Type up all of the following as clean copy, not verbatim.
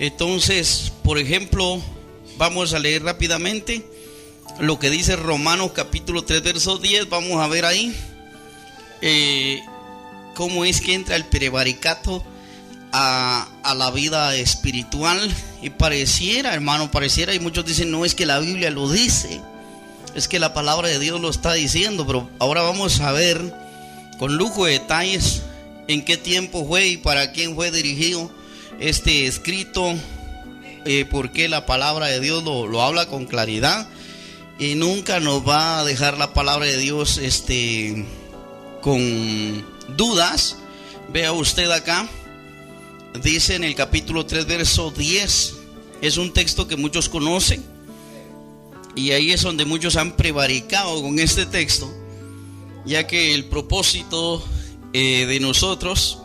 Entonces, por ejemplo, vamos a leer rápidamente lo que dice Romanos capítulo 3 verso 10. Vamos a ver ahí cómo es que entra el prevaricato a la vida espiritual. Y pareciera, hermano, y muchos dicen, no, es que la Biblia lo dice, es que la palabra de Dios lo está diciendo. Pero ahora vamos a ver con lujo de detalles en qué tiempo fue y para quién fue dirigido este escrito, porque la palabra de Dios lo habla con claridad y nunca nos va a dejar la palabra de Dios con dudas. Vea usted acá, dice en el capítulo 3 verso 10, es un texto que muchos conocen y ahí es donde muchos han prevaricado con este texto, ya que el propósito de nosotros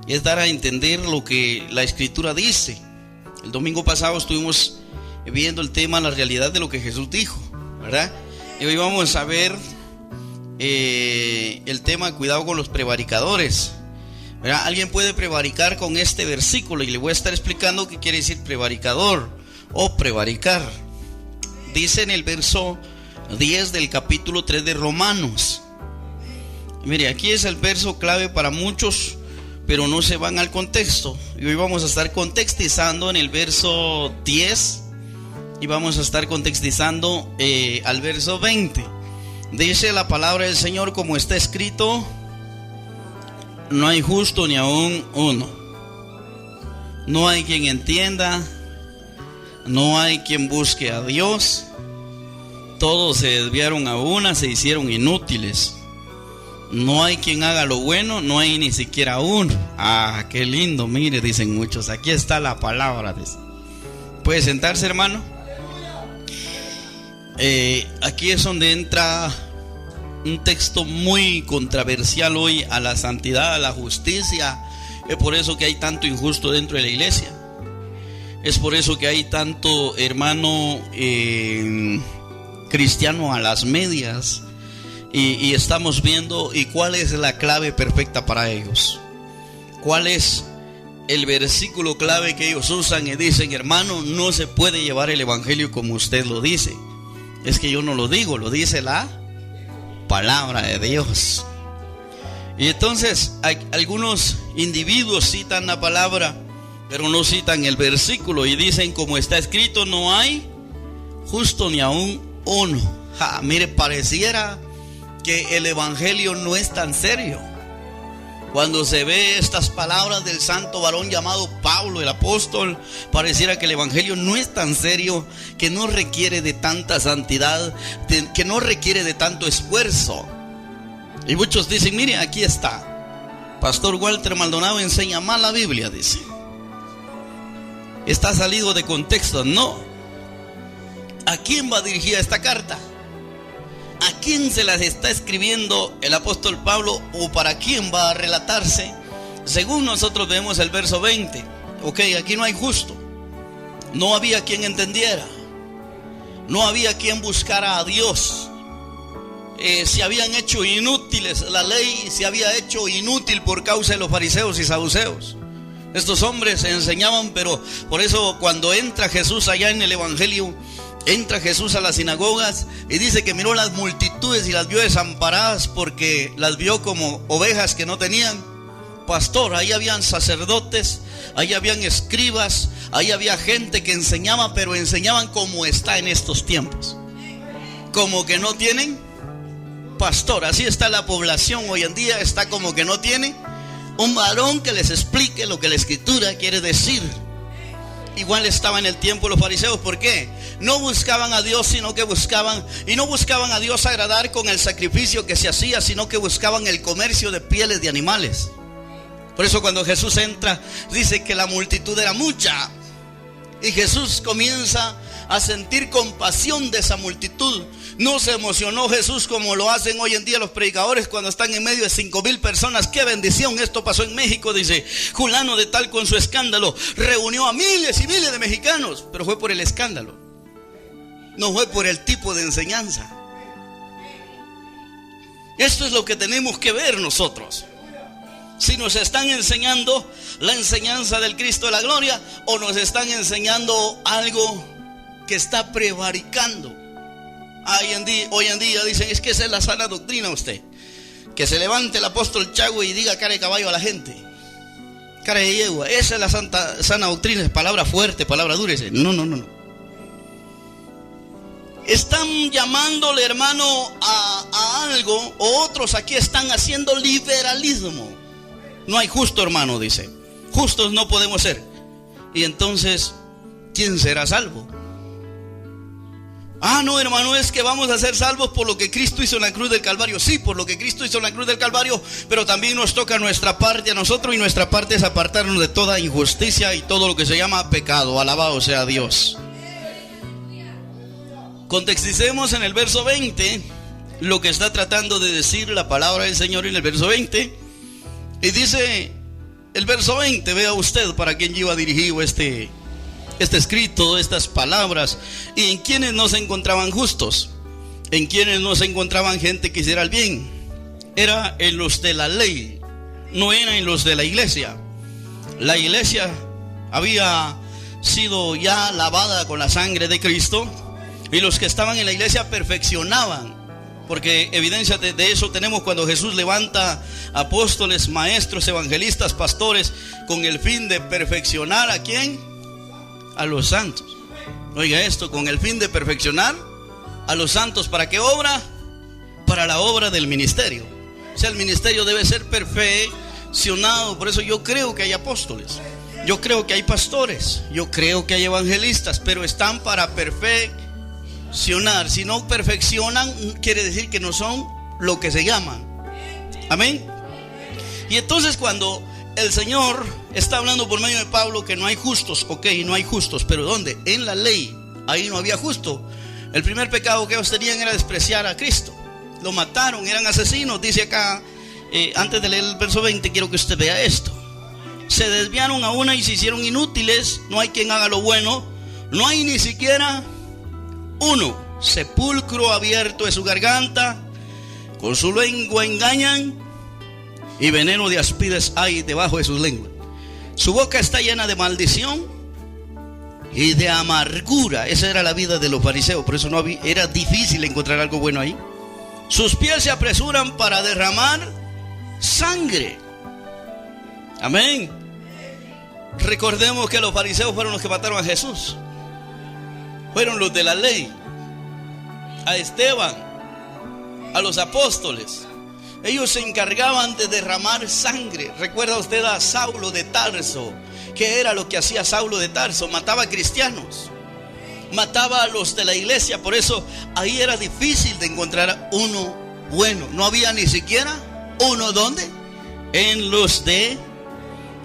es dar a entender lo que la Escritura dice. El domingo pasado estuvimos viendo el tema, la realidad de lo que Jesús dijo, ¿verdad? Y hoy vamos a ver el tema, cuidado con los prevaricadores, ¿verdad? Alguien puede prevaricar con este versículo y le voy a estar explicando qué quiere decir prevaricador o prevaricar. Dice en el verso 10 del capítulo 3 de Romanos. Mire, aquí es el verso clave para muchos, pero no se van al contexto. Y hoy vamos a estar contextizando en el verso 10 y vamos a estar contextizando al verso 20. Dice la palabra del Señor como está escrito: no hay justo ni aún uno, no hay quien entienda, no hay quien busque a Dios, todos se desviaron a una, se hicieron inútiles. No hay quien haga lo bueno, no hay ni siquiera uno. Ah, qué lindo, mire, dicen muchos. Aquí está la palabra. ¿Puede sentarse, hermano? Aquí es donde entra un texto muy controversial hoy, a la santidad, a la justicia. Es por eso que hay tanto injusto dentro de la iglesia. Es por eso que hay tanto hermano cristiano a las medias. Y estamos viendo y cuál es la clave perfecta para ellos. ¿Cuál es el versículo clave que ellos usan? Y dicen: hermano, no se puede llevar el evangelio como usted lo dice. Es que yo no lo digo, lo dice la palabra de Dios. Y entonces algunos individuos citan la palabra, pero no citan el versículo y dicen: como está escrito, no hay justo ni aún uno. Mire, pareciera que el evangelio no es tan serio. Cuando se ve estas palabras del santo varón llamado Pablo, el apóstol, pareciera que el evangelio no es tan serio, que no requiere de tanta santidad, que no requiere de tanto esfuerzo. Y muchos dicen: mire, aquí está, Pastor Walter Maldonado enseña mal la Biblia, dice. Está salido de contexto. No. ¿A quién va dirigida esta carta? ¿A quién se las está escribiendo el apóstol Pablo o para quién va a relatarse? Según nosotros vemos el verso 20. Ok, aquí no hay justo. No había quien entendiera. No había quien buscara a Dios. Se habían hecho inútiles. La ley se había hecho inútil por causa de los fariseos y saduceos. Estos hombres enseñaban, pero por eso cuando entra Jesús allá en el evangelio, entra Jesús a las sinagogas y dice que miró las multitudes y las vio desamparadas porque las vio como ovejas que no tenían pastor. Ahí habían sacerdotes, ahí habían escribas, ahí había gente que enseñaba, pero enseñaban como está en estos tiempos, como que no tienen pastor. Así está la población hoy en día, está como que no tiene un varón que les explique lo que la escritura quiere decir. Igual estaba en el tiempo los fariseos. ¿Por qué? No buscaban a Dios, sino que buscaban a Dios agradar con el sacrificio que se hacía, sino que buscaban el comercio de pieles de animales. Por eso cuando Jesús entra, dice que la multitud era mucha. Y Jesús comienza a sentir compasión de esa multitud. No se emocionó Jesús como lo hacen hoy en día los predicadores cuando están en medio de 5,000 personas. ¡Qué bendición! Esto pasó en México, dice. Fulano de tal con su escándalo reunió a miles y miles de mexicanos. Pero fue por el escándalo, no fue por el tipo de enseñanza. Esto es lo que tenemos que ver nosotros. Si nos están enseñando la enseñanza del Cristo de la gloria, o nos están enseñando algo que está prevaricando. Hoy en día dicen, es que esa es la sana doctrina usted. Que se levante el apóstol Chago y diga cara de caballo a la gente. Cara de yegua. Esa es la sana doctrina, es palabra fuerte, palabra dura. No. Están llamándole, hermano, a algo, o otros aquí están haciendo liberalismo. No hay justo, hermano, dice. Justos no podemos ser. Y entonces, ¿quién será salvo? No, hermano, es que vamos a ser salvos por lo que Cristo hizo en la cruz del Calvario. Sí, por lo que Cristo hizo en la cruz del Calvario, pero también nos toca nuestra parte a nosotros, y nuestra parte es apartarnos de toda injusticia y todo lo que se llama pecado. Alabado sea Dios. Contexticemos en el verso 20 lo que está tratando de decir la palabra del Señor en el verso 20. Y dice el verso 20, vea usted para quién iba dirigido este escrito, estas palabras. Y en quienes no se encontraban justos, en quienes no se encontraban gente que hiciera el bien. Era en los de la ley, no era en los de la iglesia. La iglesia había sido ya lavada con la sangre de Cristo, y los que estaban en la iglesia perfeccionaban. Porque evidencia de eso tenemos cuando Jesús levanta apóstoles, maestros, evangelistas, pastores, con el fin de perfeccionar ¿a quién? A los santos. Oiga esto, con el fin de perfeccionar a los santos. ¿Para qué obra? Para la obra del ministerio. O sea, el ministerio debe ser perfeccionado. Por eso yo creo que hay apóstoles, yo creo que hay pastores, yo creo que hay evangelistas, pero están para perfeccionar. Si no perfeccionan, quiere decir que no son lo que se llaman. Amén. Y entonces cuando el Señor está hablando por medio de Pablo que no hay justos, ok, no hay justos, pero ¿dónde? En la ley, ahí no había justo. El primer pecado que ellos tenían era despreciar a Cristo. Lo mataron, eran asesinos. Dice acá, antes de leer el verso 20, quiero que usted vea esto. Se desviaron a una y se hicieron inútiles. No hay quien haga lo bueno, no hay ni siquiera uno. Sepulcro abierto es su garganta, con su lengua engañan, y veneno de áspides hay debajo de sus lenguas. Su boca está llena de maldición y de amargura. Esa era la vida de los fariseos, por eso era difícil encontrar algo bueno ahí. Sus pies se apresuran para derramar sangre. Amén. Recordemos que los fariseos fueron los que mataron a Jesús. Fueron los de la ley, a Esteban, a los apóstoles. Ellos se encargaban de derramar sangre. ¿Recuerda usted a Saulo de Tarso? ¿Qué era lo que hacía Saulo de Tarso? Mataba a cristianos, mataba a los de la iglesia. Por eso ahí era difícil de encontrar uno bueno. No había ni siquiera uno. ¿Dónde? En los de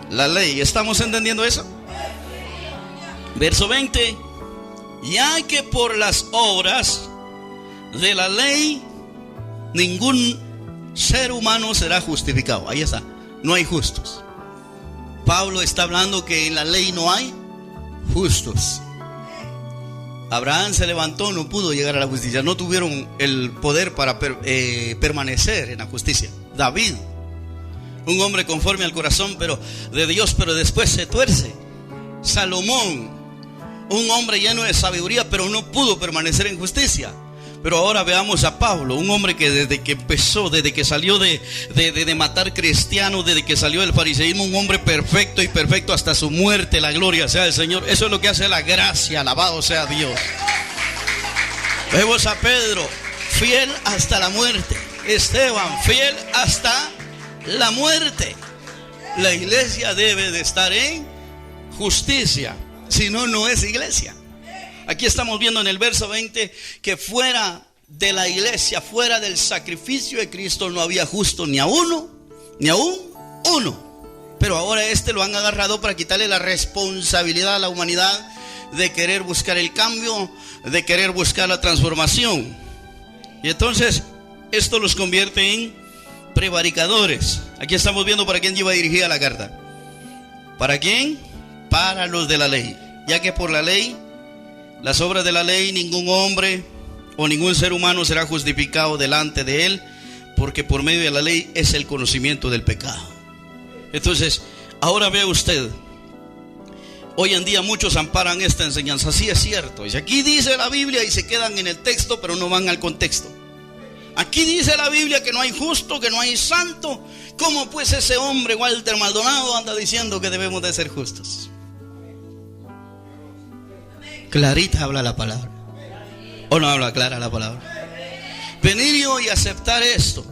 la ley. ¿Estamos entendiendo eso? Verso 20. Ya que por las obras de la ley ningún ser humano será justificado. Ahí está, no hay justos. Pablo está hablando que en la ley no hay justos. Abraham se levantó, no pudo llegar a la justicia. No tuvieron el poder para permanecer en la justicia. David, un hombre conforme al corazón de Dios, pero después se tuerce. Salomón, un hombre lleno de sabiduría, pero no pudo permanecer en justicia. Pero ahora veamos a Pablo, un hombre que desde que empezó, desde que salió de matar cristianos, desde que salió del fariseísmo, un hombre perfecto y perfecto hasta su muerte. La gloria sea del Señor. Eso es lo que hace la gracia. Alabado sea Dios. Vemos a Pedro, fiel hasta la muerte. Esteban, fiel hasta la muerte. La iglesia debe de estar en justicia. Si no, no es iglesia. Aquí estamos viendo en el verso 20 que fuera de la iglesia, fuera del sacrificio de Cristo, no había justo ni a uno, ni aún uno. Pero ahora lo han agarrado para quitarle la responsabilidad a la humanidad de querer buscar el cambio, de querer buscar la transformación. Y entonces esto los convierte en prevaricadores. Aquí estamos viendo para quién iba dirigida la carta. ¿Para quién? Para los de la ley. Ya que por la ley, las obras de la ley, ningún hombre o ningún ser humano será justificado delante de él, porque por medio de la ley es el conocimiento del pecado. Entonces, ahora vea usted, hoy en día muchos amparan esta enseñanza. Sí, es cierto. Y aquí dice la Biblia y se quedan en el texto, pero no van al contexto. Aquí dice la Biblia que no hay justo, que no hay santo. ¿Cómo pues ese hombre Walter Maldonado anda diciendo que debemos de ser justos? Clarita habla la palabra. ¿O no habla clara la palabra? Venir yo y aceptar esto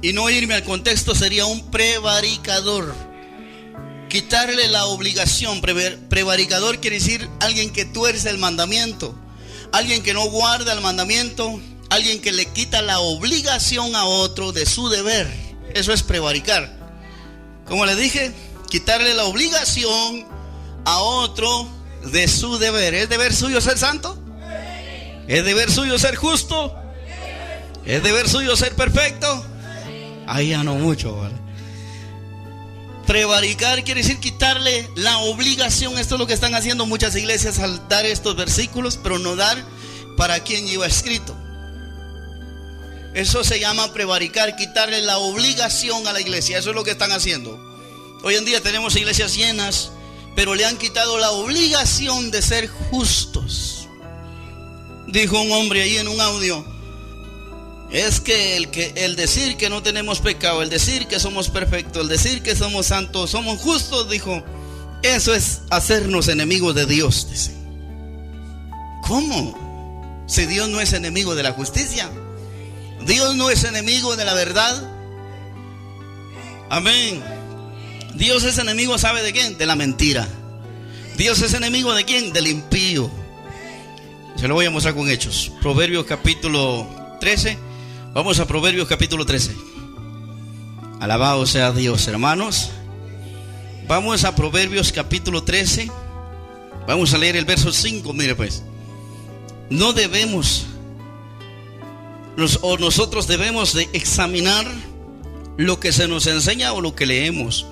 y no irme al contexto sería un prevaricador. Quitarle la obligación. Prevaricador quiere decir alguien que tuerce el mandamiento, alguien que no guarda el mandamiento, alguien que le quita la obligación a otro de su deber. Eso es prevaricar. Como le dije, quitarle la obligación a otro de su deber. ¿Es deber suyo ser santo? ¿Es deber suyo ser justo? ¿Es deber suyo ser perfecto? Ahí ya no mucho, ¿vale? Prevaricar quiere decir quitarle la obligación. Esto es lo que están haciendo muchas iglesias al dar estos versículos, pero no dar para quien lleva escrito. Eso se llama prevaricar, quitarle la obligación a la iglesia. Eso es lo que están haciendo. Hoy en día tenemos iglesias llenas, pero le han quitado la obligación de ser justos. Dijo un hombre ahí en un audio: es que el decir que no tenemos pecado, el decir que somos perfectos, el decir que somos santos, somos justos, dijo, eso es hacernos enemigos de Dios. Dice. ¿Cómo? Si Dios no es enemigo de la justicia, Dios no es enemigo de la verdad. Amén. Dios es enemigo, ¿sabe de quién? De la mentira. Dios es enemigo de quién? Del impío. Se lo voy a mostrar con hechos. Proverbios capítulo 13. Vamos a Proverbios capítulo 13. Alabado sea Dios, hermanos. Vamos a Proverbios capítulo 13. Vamos a leer el verso 5. Mire pues. No debemos, nosotros debemos de examinar lo que se nos enseña o lo que leemos.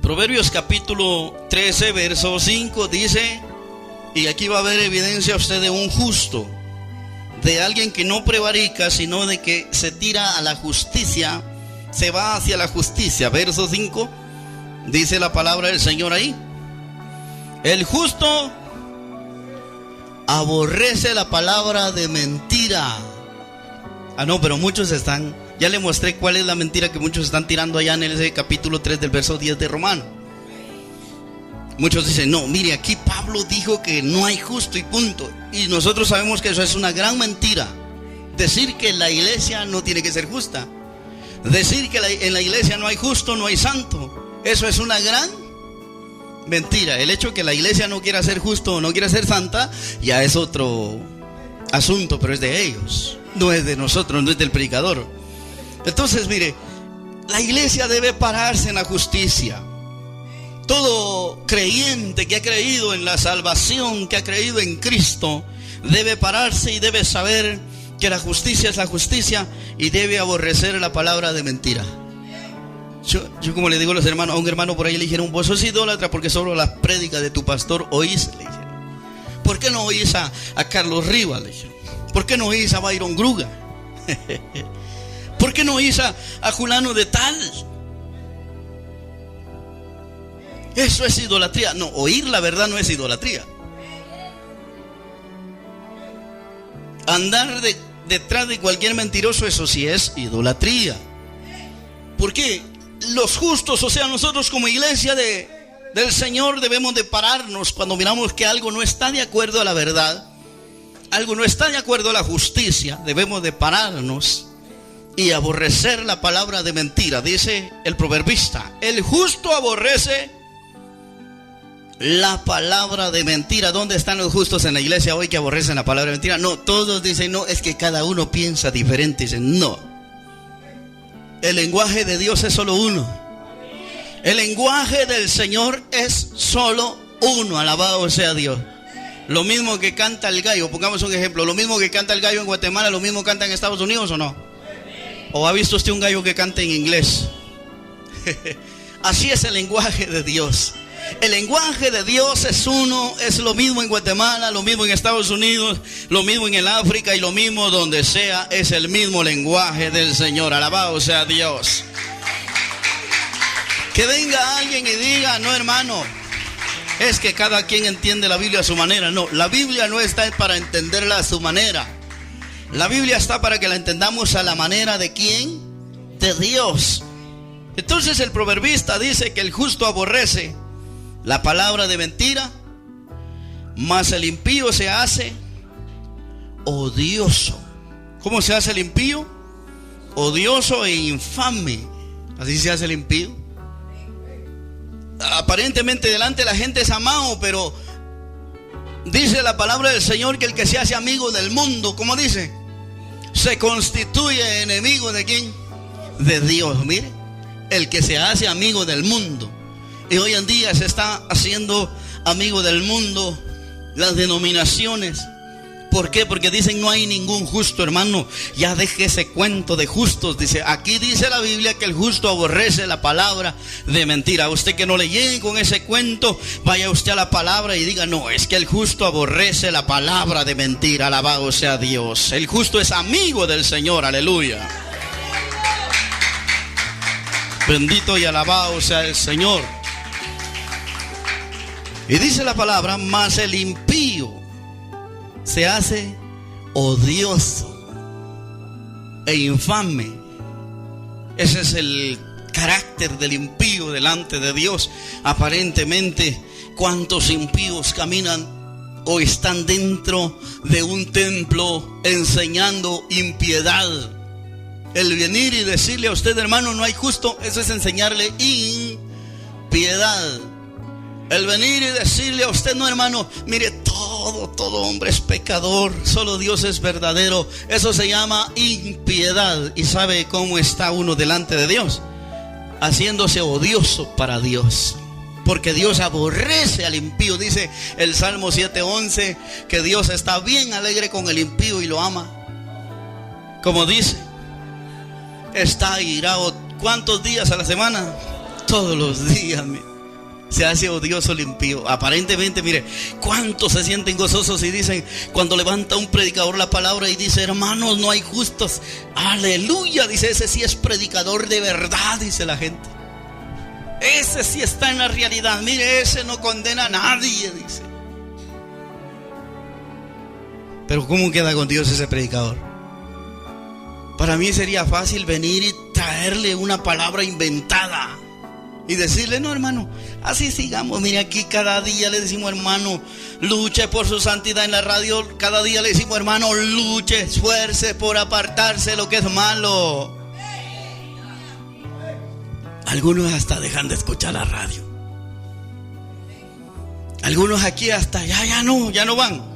Proverbios capítulo 13, verso 5 dice, y aquí va a haber evidencia usted de un justo, de alguien que no prevarica, sino de que se tira a la justicia, se va hacia la justicia. Verso 5, dice la palabra del Señor ahí: el justo aborrece la palabra de mentira. Ah, no, pero muchos están, ya le mostré cuál es la mentira que muchos están tirando allá en ese capítulo 3 del verso 10 de Romano. Muchos dicen, no, mire, aquí Pablo dijo que no hay justo y punto. Y nosotros sabemos que eso es una gran mentira. Decir que la iglesia no tiene que ser justa, decir que en la iglesia no hay justo, no hay santo, eso es una gran mentira. El hecho de que la iglesia no quiera ser justo o no quiera ser santa ya es otro asunto, pero es de ellos, no es de nosotros, no es del predicador. Entonces, mire, la iglesia debe pararse en la justicia. Todo creyente que ha creído en la salvación, que ha creído en Cristo, debe pararse y debe saber que la justicia es la justicia y debe aborrecer la palabra de mentira. Yo como le digo a los hermanos, a un hermano por ahí le dijeron, vos sos idólatra porque solo las prédicas de tu pastor oís, le dijeron. ¿Por qué no oís a Carlos Rivas? Le dijeron. ¿Por qué no oís a Byron Gruga? ¿Por qué no oís a Julano de tal? Eso es idolatría. No, oír la verdad no es idolatría. Andar detrás de cualquier mentiroso, eso sí es idolatría. ¿Por qué? Los justos, o sea, nosotros como iglesia del Señor debemos de pararnos cuando miramos que algo no está de acuerdo a la verdad, algo no está de acuerdo a la justicia. Debemos de pararnos y aborrecer la palabra de mentira. Dice el proverbista, el justo aborrece la palabra de mentira. ¿Dónde están los justos en la iglesia hoy que aborrecen la palabra de mentira? No, todos dicen, no, es que cada uno piensa diferente. Dicen, no, el lenguaje de Dios es solo uno. El lenguaje del Señor es solo uno. Alabado sea Dios. Lo mismo que canta el gallo, pongamos un ejemplo, lo mismo que canta el gallo en Guatemala, lo mismo canta en Estados Unidos, ¿o no? ¿O ha visto usted un gallo que canta en inglés? Así es el lenguaje de Dios. El lenguaje de Dios es uno, es lo mismo en Guatemala, lo mismo en Estados Unidos, lo mismo en el África y lo mismo donde sea, es el mismo lenguaje del Señor. Alabado sea Dios. Que venga alguien y diga: no, hermano, es que cada quien entiende la Biblia a su manera. No, la Biblia no está para entenderla a su manera. La Biblia está para que la entendamos a la manera de ¿quién? De Dios. Entonces el proverbista dice que el justo aborrece la palabra de mentira, mas el impío se hace odioso. ¿Cómo se hace el impío? Odioso e infame. Así se hace el impío. Aparentemente delante de la gente es amado, pero dice la palabra del Señor que el que se hace amigo del mundo, ¿cómo dice? Se constituye enemigo ¿de quién? De Dios. Mire, el que se hace amigo del mundo. Y hoy en día se está haciendo amigo del mundo las denominaciones. ¿Por qué? Porque dicen no hay ningún justo, hermano. Ya deje ese cuento de justos. Dice, aquí dice la Biblia que el justo aborrece la palabra de mentira. A usted que no le llegue con ese cuento, vaya usted a la palabra y diga: no, es que el justo aborrece la palabra de mentira. Alabado sea Dios. El justo es amigo del Señor. Aleluya. Bendito y alabado sea el Señor. Y dice la palabra: mas el impío se hace odioso e infame. Ese es el carácter del impío delante de Dios. Aparentemente, ¿cuántos impíos caminan o están dentro de un templo enseñando impiedad? El venir y decirle a usted: hermano, no hay justo, eso es enseñarle impiedad. El venir y decirle a usted: no, hermano, mire, todo hombre es pecador, solo Dios es verdadero. Eso se llama impiedad. ¿Y sabe cómo está uno delante de Dios? Haciéndose odioso para Dios. Porque Dios aborrece al impío. Dice el Salmo 7:11 que Dios está bien alegre con el impío y lo ama. Como dice, está airado. ¿Cuántos días a la semana? Todos los días, se hace odioso el impío. Aparentemente, mire, ¿cuántos se sienten gozosos y dicen cuando levanta un predicador la palabra y dice: hermanos, no hay justos? Aleluya, dice, ese sí es predicador de verdad, dice la gente. Ese sí está en la realidad. Mire, ese no condena a nadie, dice. Pero ¿cómo queda con Dios ese predicador? Para mí sería fácil venir y traerle una palabra inventada y decirle: no, hermano, así sigamos. Mire, aquí cada día le decimos: hermano, luche por su santidad. En la radio cada día le decimos: hermano, luche, esfuerce por apartarse de lo que es malo. Algunos hasta dejan de escuchar la radio. Algunos aquí hasta ya no van.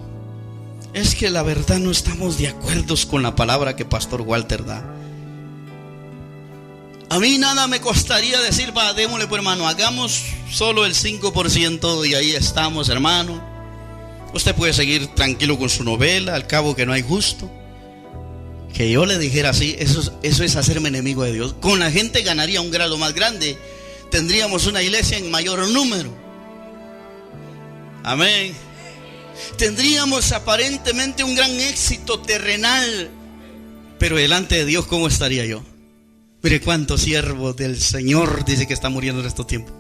Es que la verdad no estamos de acuerdo con la palabra que Pastor Walter da. A mí nada me costaría decir: va, démosle, pues, hermano, hagamos solo el 5% y ahí estamos, hermano. Usted puede seguir tranquilo con su novela, al cabo que no hay justo. Que yo le dijera así, eso es hacerme enemigo de Dios. Con la gente ganaría un grado más grande. Tendríamos una iglesia en mayor número. Amén. Tendríamos aparentemente un gran éxito terrenal. Pero delante de Dios, ¿cómo estaría yo? Mire cuántos siervos del Señor dice que está muriendo en estos tiempos.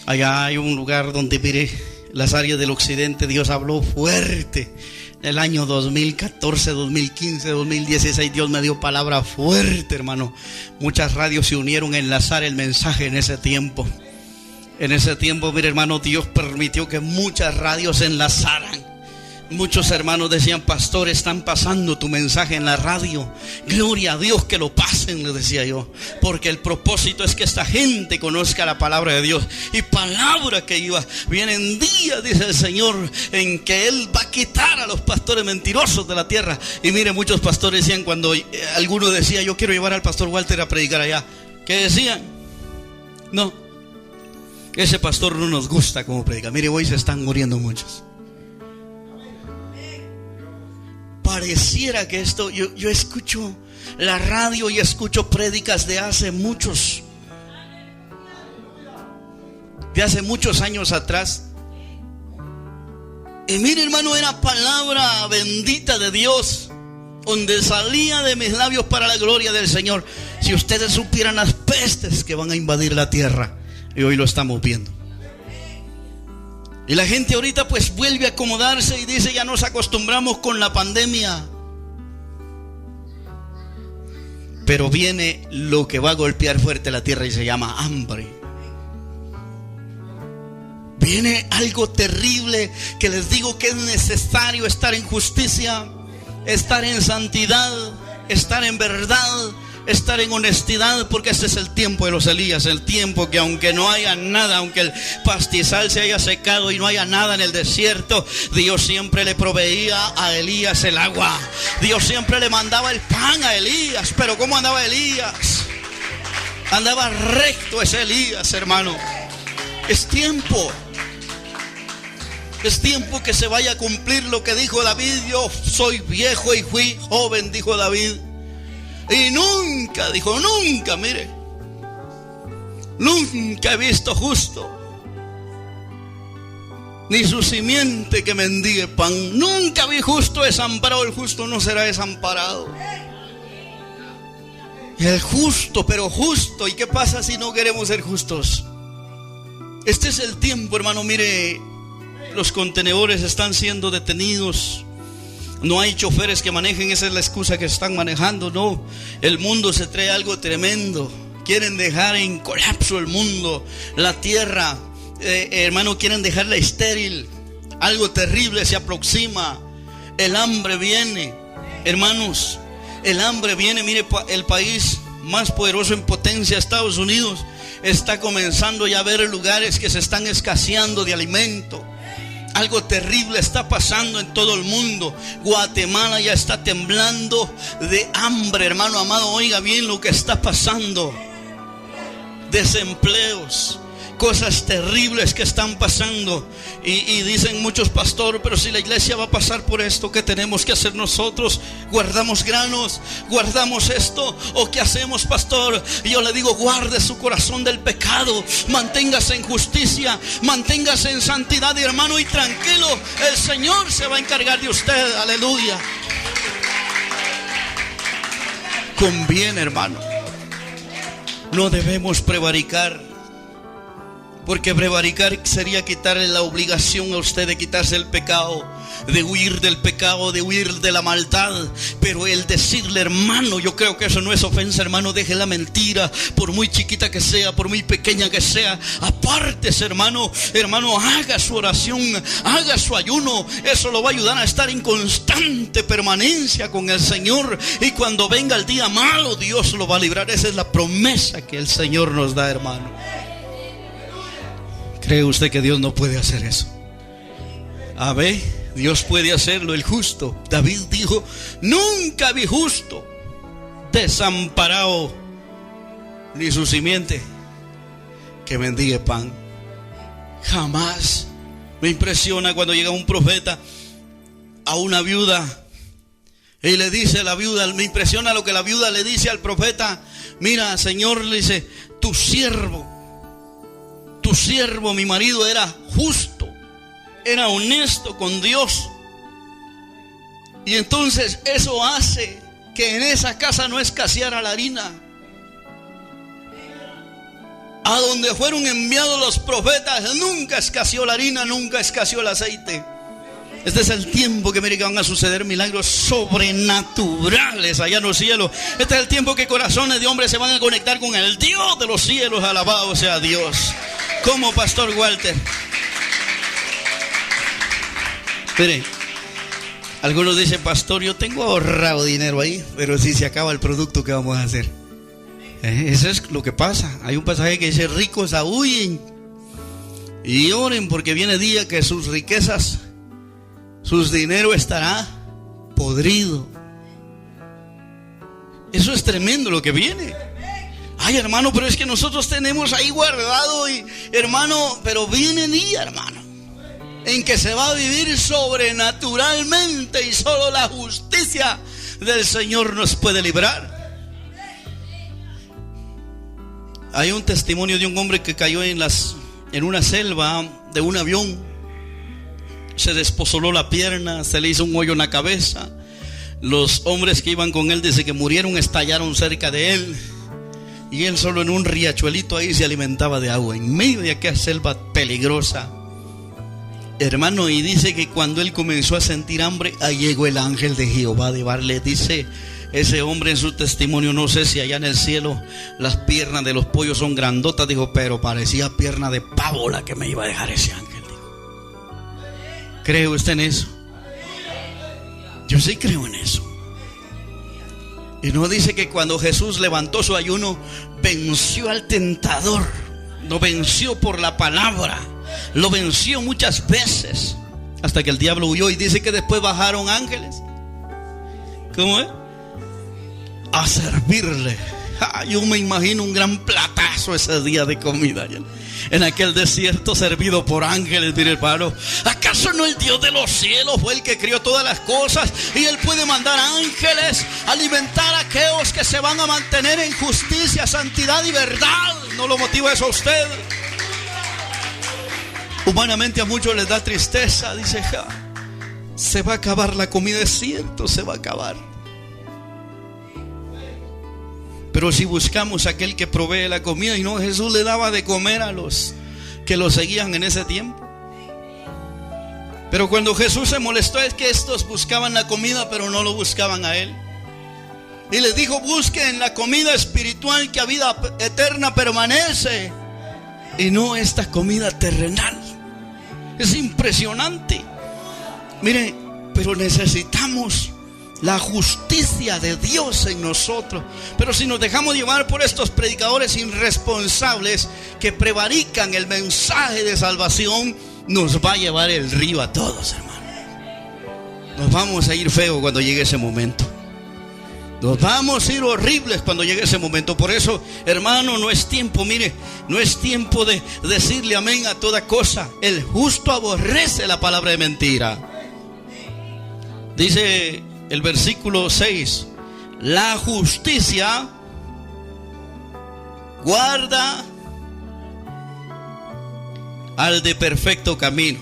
Allá hay un lugar donde, mire, las áreas del occidente, Dios habló fuerte. En el año 2014, 2015, 2016, Dios me dio palabra fuerte, hermano. Muchas radios se unieron a enlazar el mensaje en ese tiempo. En ese tiempo, mire, hermano, Dios permitió que muchas radios se enlazaran. Muchos hermanos decían: pastor, están pasando tu mensaje en la radio. Gloria a Dios que lo pasen, les decía yo. Porque el propósito es que esta gente conozca la palabra de Dios. Y palabra que iba. Vienen días, dice el Señor, en que Él va a quitar a los pastores mentirosos de la tierra. Y mire, muchos pastores decían, cuando alguno decía: yo quiero llevar al pastor Walter a predicar allá, ¿qué decían? No, ese pastor no nos gusta como predica. Mire, hoy se están muriendo muchos. Pareciera que esto, yo escucho la radio y escucho prédicas de hace muchos años atrás. Y mire, hermano, era palabra bendita de Dios, donde salía de mis labios para la gloria del Señor. Si ustedes supieran las pestes que van a invadir la tierra. Y hoy lo estamos viendo. Y la gente ahorita pues vuelve a acomodarse y dice: ya nos acostumbramos con la pandemia. Pero viene lo que va a golpear fuerte la tierra y se llama hambre. Viene algo terrible que les digo que es necesario estar en justicia, estar en santidad, estar en verdad, estar en honestidad, porque este es el tiempo de los Elías, el tiempo que aunque no haya nada, aunque el pastizal se haya secado y no haya nada en el desierto, Dios siempre le proveía a Elías el agua. Dios siempre le mandaba el pan a Elías. Pero ¿cómo andaba Elías? Andaba recto ese Elías, hermano. Es tiempo que se vaya a cumplir lo que dijo David. Yo soy viejo y fui joven, dijo David, y nunca, dijo, nunca, mire, nunca he visto justo, ni su simiente que mendigue pan. Nunca vi justo desamparado. El justo no será desamparado. El justo, pero justo. ¿Y qué pasa si no queremos ser justos? Este es el tiempo, hermano. Mire, los contenedores están siendo detenidos. No hay choferes que manejen. Esa es la excusa que están manejando. No, el mundo se trae algo tremendo. Quieren dejar en colapso el mundo, la tierra, hermano, quieren dejarla estéril. Algo terrible se aproxima. El hambre viene, hermanos. El hambre viene. Mire, el país más poderoso en potencia, Estados Unidos, está comenzando ya a ver lugares que se están escaseando de alimento. Algo terrible está pasando en todo el mundo. Guatemala ya está temblando de hambre, hermano amado. Oiga bien lo que está pasando. Desempleos, cosas terribles que están pasando. Y dicen muchos: pastor, pero si la iglesia va a pasar por esto, ¿qué tenemos que hacer nosotros? ¿Guardamos granos? ¿Guardamos esto? ¿O qué hacemos, pastor? Y yo le digo: guarde su corazón del pecado, manténgase en justicia, manténgase en santidad, hermano, y tranquilo, el Señor se va a encargar de usted. Aleluya. Conviene, hermano. No debemos prevaricar, porque prevaricar sería quitarle la obligación a usted de quitarse el pecado, de huir del pecado, de huir de la maldad. Pero el decirle: hermano, yo creo que eso no es ofensa, hermano, deje la mentira, por muy chiquita que sea, por muy pequeña que sea, apártese, hermano. Hermano, haga su oración, haga su ayuno. Eso lo va a ayudar a estar en constante permanencia con el Señor, y cuando venga el día malo, Dios lo va a librar. Esa es la promesa que el Señor nos da, hermano. ¿Cree usted que Dios no puede hacer eso? A ver, Dios puede hacerlo. El justo, David dijo: nunca vi justo desamparado, ni su simiente que mendigue pan. Jamás. Me impresiona cuando llega un profeta a una viuda y le dice a la viuda, me impresiona lo que la viuda le dice al profeta: mira, Señor, le dice, tu siervo, mi marido, era justo, era honesto con Dios. Y entonces eso hace que en esa casa no escaseara la harina. A donde fueron enviados los profetas, nunca escaseó la harina, nunca escaseó el aceite. Este es el tiempo que mire que van a suceder milagros sobrenaturales allá en los cielos. Este es el tiempo que corazones de hombres se van a conectar con el Dios de los cielos. Alabado sea Dios. Como Pastor Walter. Mire, algunos dicen: pastor, yo tengo ahorrado dinero ahí, pero si se acaba el producto, ¿qué vamos a hacer? Eso es lo que pasa. Hay un pasaje que dice: ricos aúllen y oren, porque viene día que sus riquezas, sus dinero estará podrido. Eso es tremendo lo que viene. Ay, hermano, pero es que nosotros tenemos ahí guardado, y hermano, pero viene día, hermano, en que se va a vivir sobrenaturalmente, y solo la justicia del Señor nos puede librar. Hay un testimonio de un hombre que cayó en una selva de un avión. Se despozoló la pierna, se le hizo un hoyo en la cabeza. Los hombres que iban con él, desde que murieron, estallaron cerca de él. Y él solo en un riachuelito ahí se alimentaba de agua, en medio de aquella selva peligrosa. Hermano, y dice que cuando él comenzó a sentir hambre, ahí llegó el ángel de Jehová de Barle. Dice ese hombre en su testimonio, no sé si allá en el cielo las piernas de los pollos son grandotas, dijo, pero parecía pierna de pavo la que me iba a dejar ese ángel, dijo. ¿Cree usted en eso? Yo sí creo en eso. Y no dice que cuando Jesús levantó su ayuno, venció al tentador. Lo venció por la palabra. Lo venció muchas veces, hasta que el diablo huyó. Y dice que después bajaron ángeles. ¿Cómo es? A servirle. Yo me imagino un gran platazo ese día de comida en aquel desierto, servido por ángeles. Mire, hermano, ¿acaso no el Dios de los cielos fue el que crió todas las cosas? Y Él puede mandar ángeles a alimentar a aquellos que se van a mantener en justicia, santidad y verdad. ¿No lo motiva eso a usted? Humanamente a muchos les da tristeza. Dice, se va a acabar la comida. Es cierto, se va a acabar. Pero si buscamos a aquel que provee la comida, y no, Jesús le daba de comer a los que lo seguían en ese tiempo. Pero cuando Jesús se molestó es que estos buscaban la comida, pero no lo buscaban a Él. Y les dijo, busquen la comida espiritual que a vida eterna permanece, y no esta comida terrenal. Es impresionante. Mire, pero necesitamos la justicia de Dios en nosotros. Pero si nos dejamos llevar por estos predicadores irresponsables que prevarican el mensaje de salvación, nos va a llevar el río a todos, hermano. Nos vamos a ir feo cuando llegue ese momento. Nos vamos a ir horribles cuando llegue ese momento. Por eso, hermano, no es tiempo, mire, no es tiempo de decirle amén a toda cosa. El justo aborrece la palabra de mentira. Dice el versículo 6: la justicia guarda al de perfecto camino.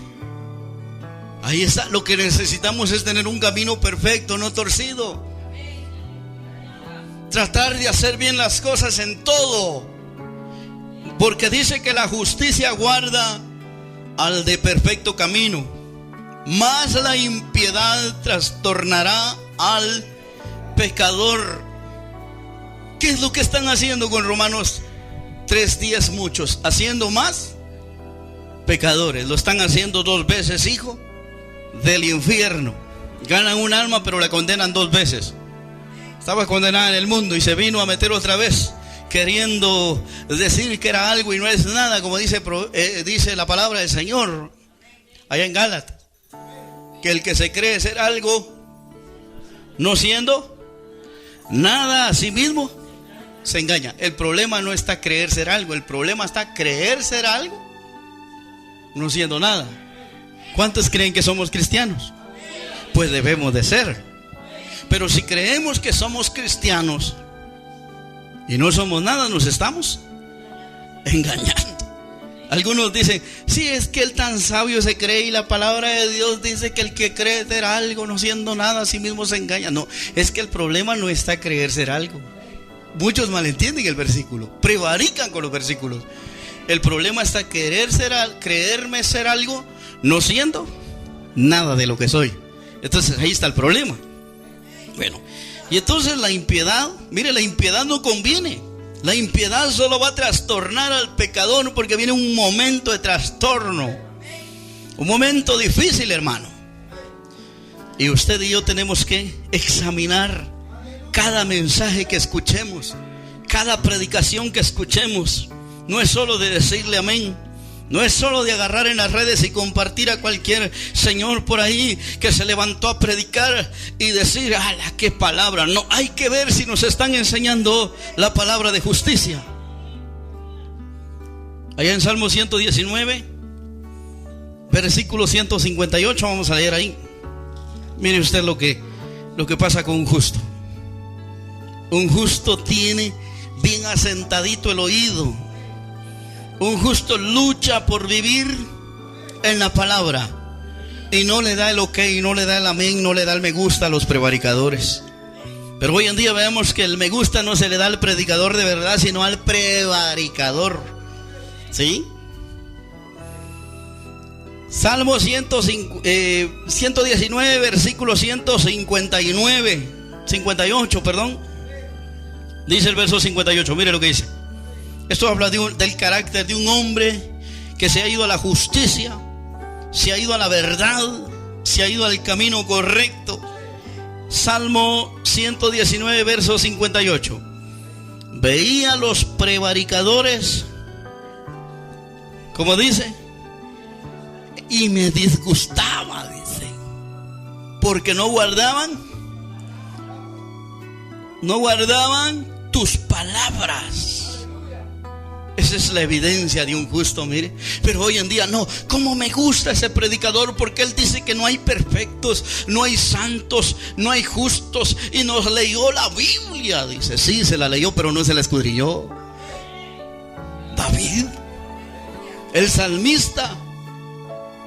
Ahí está, lo que necesitamos es tener un camino perfecto, no torcido. Tratar de hacer bien las cosas en todo, porque dice que la justicia guarda al de perfecto camino, mas la impiedad trastornará al pecador. ¿Qué es lo que están haciendo con Romanos 3:10? Muchos haciendo más pecadores. Lo están haciendo 2 veces hijo del infierno. Ganan un alma, pero la condenan 2 veces. Estaba condenada en el mundo y se vino a meter otra vez, queriendo decir que era algo y no es nada, como dice la palabra del Señor allá en Gálatas, que el que se cree ser algo, no siendo nada a sí mismo, se engaña. El problema no está creer ser algo, el problema está creer ser algo, no siendo nada. ¿Cuántos creen que somos cristianos? Pues debemos de ser. Pero si creemos que somos cristianos y no somos nada, nos estamos engañando. Algunos dicen, sí, es que el tan sabio se cree, y la palabra de Dios dice que el que cree ser algo no siendo nada a sí mismo se engaña. No, es que el problema no está creer ser algo. Muchos malentienden el versículo, prevarican con los versículos. El problema está creerme ser algo no siendo nada de lo que soy. Entonces ahí está el problema. Bueno, y entonces la impiedad, mire, la impiedad no conviene. La impiedad solo va a trastornar al pecador, porque viene un momento de trastorno, un momento difícil, hermano. Y usted y yo tenemos que examinar cada mensaje que escuchemos, cada predicación que escuchemos. No es solo de decirle amén, no es solo de agarrar en las redes y compartir a cualquier señor por ahí que se levantó a predicar y decir, ¡ala, qué palabra! No, hay que ver si nos están enseñando la palabra de justicia. Allá en Salmo 119, versículo 158, vamos a leer ahí. Mire usted lo que pasa con un justo. Un justo tiene bien asentadito el oído. Un justo lucha por vivir en la palabra y no le da el ok, no le da el amén, no le da el me gusta a los prevaricadores. Pero hoy en día vemos que el me gusta no se le da al predicador de verdad, sino al prevaricador. ¿Sí? Salmo 119, versículo 58, perdón. Dice el verso 58, mire lo que dice. Esto habla del carácter de un hombre que se ha ido a la justicia, se ha ido a la verdad, se ha ido al camino correcto. Salmo 119, verso 58. Veía a los prevaricadores, como dice, y me disgustaba, dice, porque no guardaban tus palabras. Esa es la evidencia de un justo, mire. Pero hoy en día no. ¿Cómo me gusta ese predicador? Porque él dice que no hay perfectos, no hay santos, no hay justos. Y nos leyó la Biblia. Dice, sí, se la leyó, pero no se la escudriñó. David, el salmista,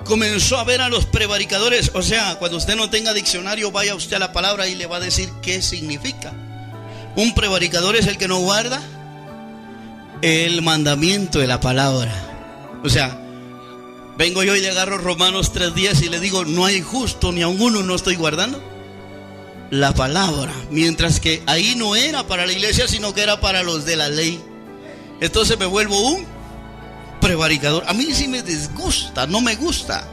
comenzó a ver a los prevaricadores. O sea, cuando usted no tenga diccionario, vaya usted a la palabra y le va a decir qué significa. Un prevaricador es el que no guarda el mandamiento de la palabra. O sea, vengo yo y le agarro Romanos 3:10 y le digo, no hay justo ni a uno, no estoy guardando la palabra. Mientras que ahí no era para la iglesia, sino que era para los de la ley. Entonces me vuelvo un prevaricador. A mí sí me disgusta, no me gusta.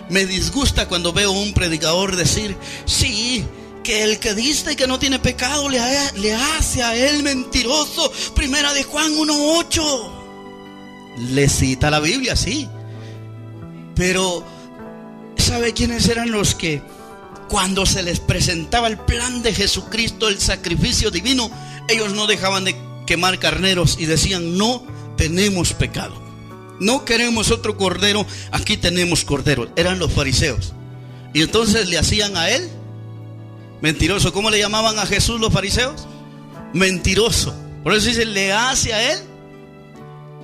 Me disgusta cuando veo un predicador decir, sí, que el que dice que no tiene pecado le hace a él mentiroso. Primera de Juan 1:8. Le cita la Biblia, sí. Pero ¿sabe quiénes eran los que cuando se les presentaba el plan de Jesucristo, el sacrificio divino, ellos no dejaban de quemar carneros y decían, no tenemos pecado, no queremos otro cordero, aquí tenemos cordero? Eran los fariseos. Y entonces le hacían a él mentiroso. ¿Cómo le llamaban a Jesús los fariseos? Mentiroso. Por eso dice, le hace a él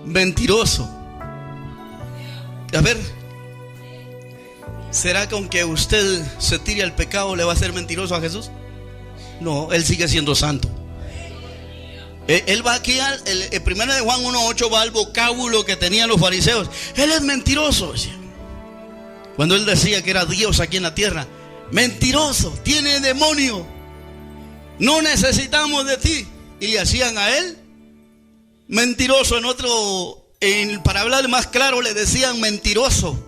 mentiroso. A ver, ¿será que aunque usted se tire al pecado le va a ser mentiroso a Jesús? No, él sigue siendo santo. Él va aquí el primero de Juan 1:8 va al vocábulo que tenían los fariseos. Él es mentiroso. Cuando él decía que era Dios aquí en la tierra, mentiroso, tiene demonio, no necesitamos de ti. Y le hacían a él mentiroso. Para hablar más claro, le decían mentiroso.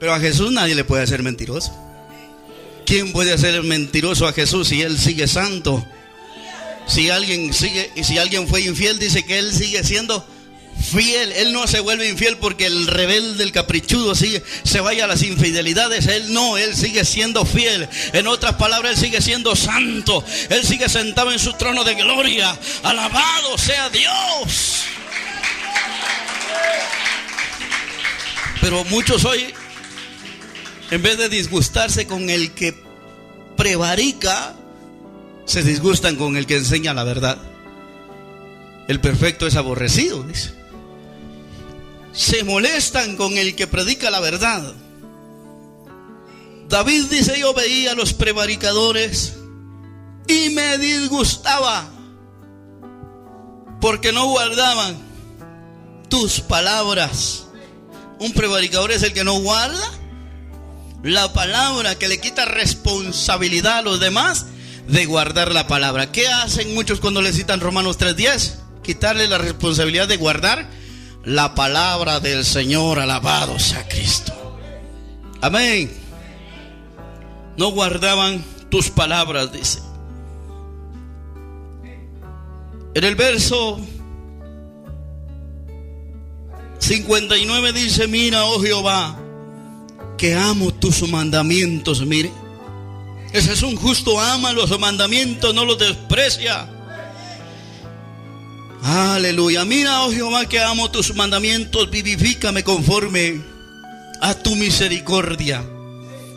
Pero a Jesús nadie le puede hacer mentiroso. ¿Quién puede hacer mentiroso a Jesús si él sigue santo? Si alguien fue infiel, dice que él sigue siendo fiel. Él no se vuelve infiel porque el rebelde, el caprichudo se vaya a las infidelidades. Él sigue siendo fiel. En otras palabras, él sigue siendo santo. Él sigue sentado en su trono de gloria. Alabado sea Dios. Pero muchos hoy, en vez de disgustarse con el que prevarica, se disgustan con el que enseña la verdad. El perfecto es aborrecido, dice. Se molestan con el que predica la verdad. David dice, yo veía a los prevaricadores y me disgustaba porque no guardaban tus palabras. Un prevaricador es el que no guarda la palabra, que le quita responsabilidad a los demás de guardar la palabra. ¿Qué hacen muchos cuando le citan Romanos 3:10? Quitarle la responsabilidad de guardar la palabra del Señor. Alabado sea Cristo. Amén. No guardaban tus palabras, dice. En el verso 59 dice, mira, oh Jehová, que amo tus mandamientos. Mire, ese es un justo, ama los mandamientos, no los desprecia. Aleluya. Mira, oh Jehová, que amo tus mandamientos, vivifícame conforme a tu misericordia.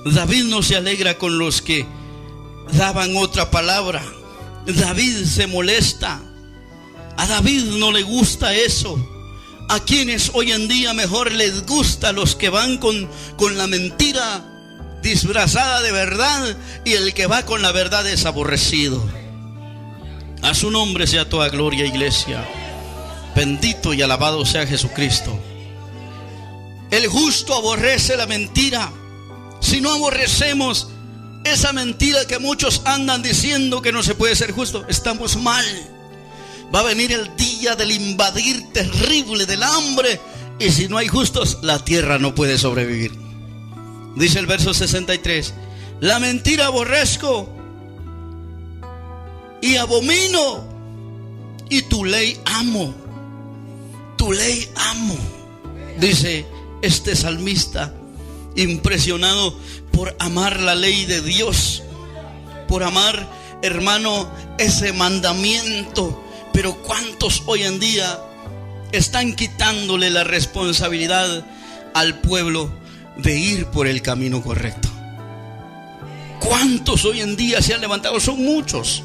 David no se alegra con los que daban otra palabra. David se molesta. A David no le gusta eso. A quienes hoy en día mejor les gusta los que van con la mentira disfrazada de verdad, y el que va con la verdad es aborrecido. A su nombre sea toda gloria, iglesia. Bendito y alabado sea Jesucristo. El justo aborrece la mentira. Si no aborrecemos esa mentira que muchos andan diciendo que no se puede ser justo, estamos mal. Va a venir el día del invadir terrible, del hambre, y si no hay justos, la tierra no puede sobrevivir. Dice el verso 63: la mentira aborrezco y abomino, y tu ley amo. Tu ley amo, dice este salmista, impresionado por amar la ley de Dios, por amar, hermano, ese mandamiento. Pero ¿cuántos hoy en día están quitándole la responsabilidad al pueblo de ir por el camino correcto? ¿Cuántos hoy en día se han levantado? Son muchos.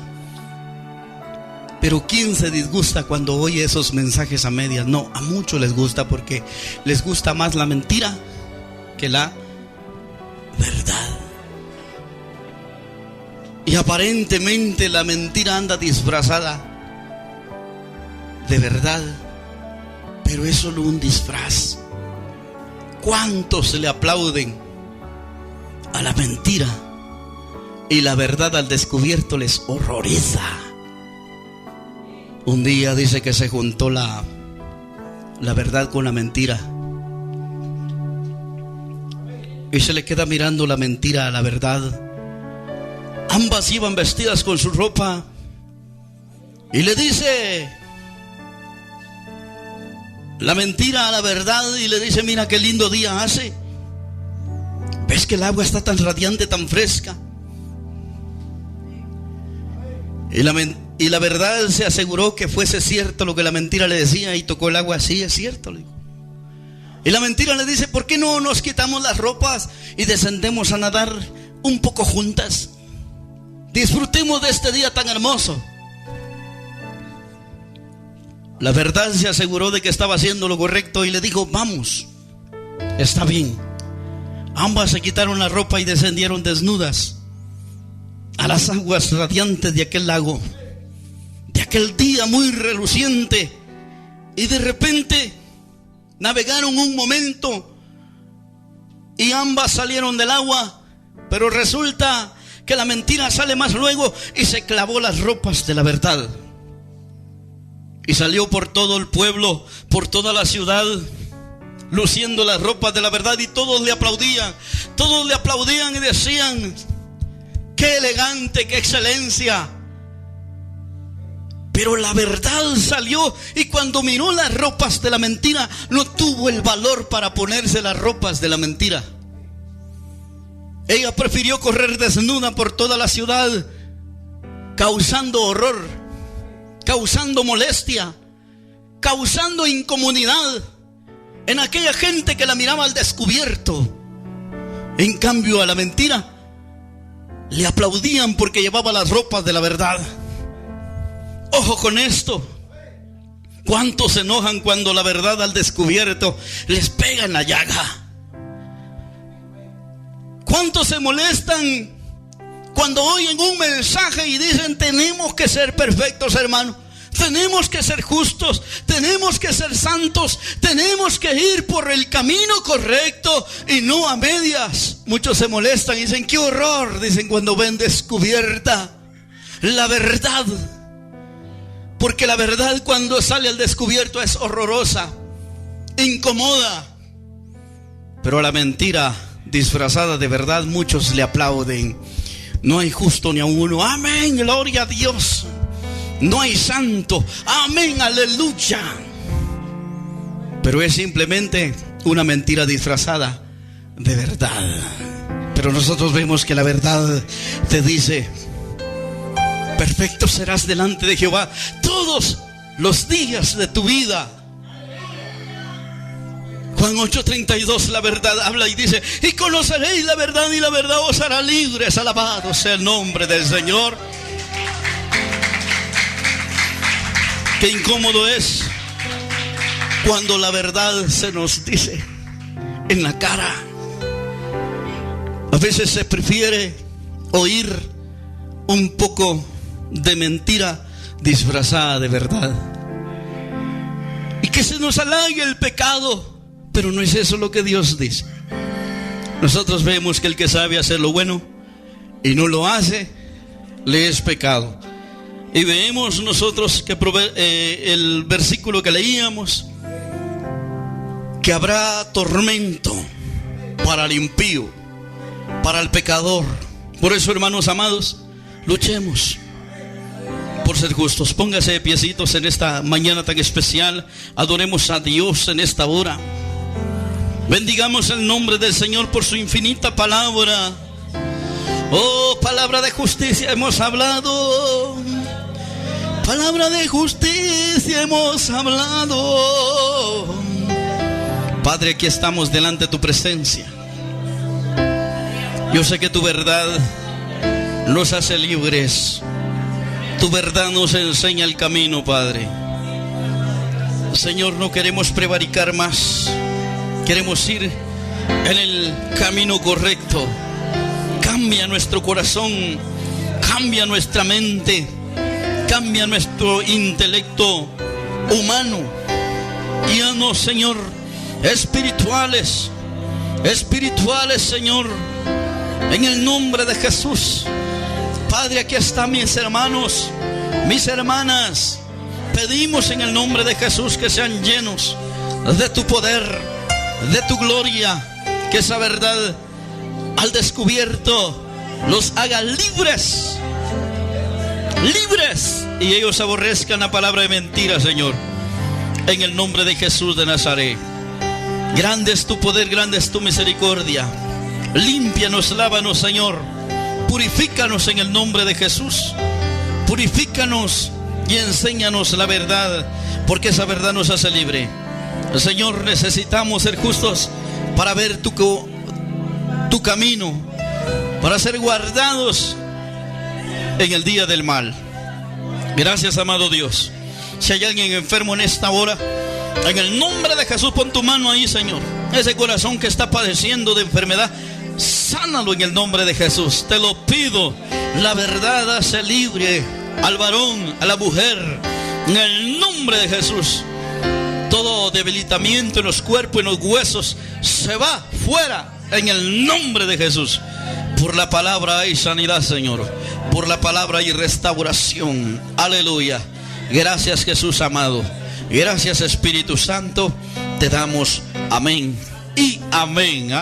Pero ¿quién se disgusta cuando oye esos mensajes a medias? No, a muchos les gusta, porque les gusta más la mentira que la verdad. Y aparentemente la mentira anda disfrazada de verdad, pero es solo un disfraz. ¿Cuántos se le aplauden a la mentira y la verdad al descubierto les horroriza? Un día dice que se juntó la verdad con la mentira, y se le queda mirando la mentira a la verdad. Ambas iban vestidas con su ropa, y le dice la mentira a la verdad, y le dice: mira qué lindo día hace. ¿Ves que el agua está tan radiante, tan fresca? Y la verdad se aseguró que fuese cierto lo que la mentira le decía, y tocó el agua. Sí, es cierto, le dijo. Y la mentira le dice: ¿por qué no nos quitamos las ropas y descendemos a nadar un poco juntas? Disfrutemos de este día tan hermoso. La verdad se aseguró de que estaba haciendo lo correcto y le dijo: vamos, está bien. Ambas se quitaron la ropa y descendieron desnudas a las aguas radiantes de aquel lago, de aquel día muy reluciente. Y de repente navegaron un momento y ambas salieron del agua, pero resulta que la mentira sale más luego y se clavó las ropas de la verdad. Y salió por todo el pueblo, por toda la ciudad, luciendo las ropas de la verdad, y todos le aplaudían. Todos le aplaudían y decían: ¡qué elegante, qué excelencia! Pero la verdad salió, y cuando miró las ropas de la mentira, no tuvo el valor para ponerse las ropas de la mentira. Ella prefirió correr desnuda por toda la ciudad, causando horror, causando molestia, causando incomodidad en aquella gente que la miraba al descubierto. En cambio, a la mentira le aplaudían porque llevaba las ropas de la verdad. Ojo con esto. ¿Cuántos se enojan cuando la verdad al descubierto les pega en la llaga? ¿Cuántos se molestan cuando oyen un mensaje y dicen: tenemos que ser perfectos, hermano, tenemos que ser justos, tenemos que ser santos, tenemos que ir por el camino correcto y no a medias? Muchos se molestan y dicen: qué horror, dicen, cuando ven descubierta la verdad. Porque la verdad, cuando sale al descubierto, es horrorosa, incomoda. Pero a la mentira disfrazada de verdad, muchos le aplauden. No hay justo ni a uno. Amén, gloria a Dios. No hay santo. Amén, aleluya. Pero es simplemente una mentira disfrazada de verdad. Pero nosotros vemos que la verdad te dice: perfecto serás delante de Jehová todos los días de tu vida. Juan 8:32, la verdad habla y dice: y conoceréis la verdad, y la verdad os hará libres. Alabado sea el nombre del Señor. Qué incómodo es cuando la verdad se nos dice en la cara. A veces se prefiere oír un poco de mentira disfrazada de verdad. Y que se nos halague el pecado, pero no es eso lo que Dios dice. Nosotros vemos que el que sabe hacer lo bueno y no lo hace, le es pecado. Y vemos nosotros que el versículo que leíamos, que habrá tormento para el impío, para el pecador. Por eso, hermanos amados, luchemos por ser justos. Póngase de piecitos en esta mañana tan especial. Adoremos a Dios en esta hora. Bendigamos el nombre del Señor por su infinita palabra. Oh, palabra de justicia hemos hablado. Palabra de justicia hemos hablado. Padre, aquí estamos delante de tu presencia. Yo sé que tu verdad nos hace libres. Tu verdad nos enseña el camino, Padre. Señor, no queremos prevaricar más. Queremos ir en el camino correcto. Cambia nuestro corazón, cambia nuestra mente, cambia nuestro intelecto humano. Y haznos, Señor, espirituales, Señor, en el nombre de Jesús. Padre, aquí están mis hermanos, mis hermanas. Pedimos en el nombre de Jesús que sean llenos de tu poder, de tu gloria, que esa verdad al descubierto los haga libres, y ellos aborrezcan la palabra de mentira, Señor, en el nombre de Jesús de Nazaret. Grande es tu poder, grande es tu misericordia. Límpianos, lávanos, Señor. Purifícanos en el nombre de Jesús. Purifícanos y enséñanos la verdad, porque esa verdad nos hace libre. Señor, necesitamos ser justos para ver tu camino, para ser guardados en el día del mal. Gracias, amado Dios. Si hay alguien enfermo en esta hora, en el nombre de Jesús, pon tu mano ahí, Señor. Ese corazón que está padeciendo de enfermedad, sánalo en el nombre de Jesús. Te lo pido. La verdad hace libre al varón, a la mujer, en el nombre de Jesús. Todo debilitamiento en los cuerpos, en los huesos, se va fuera en el nombre de Jesús. Por la palabra hay sanidad, Señor. Por la palabra hay restauración. Aleluya. Gracias, Jesús amado. Gracias, Espíritu Santo. Te damos amén y amén.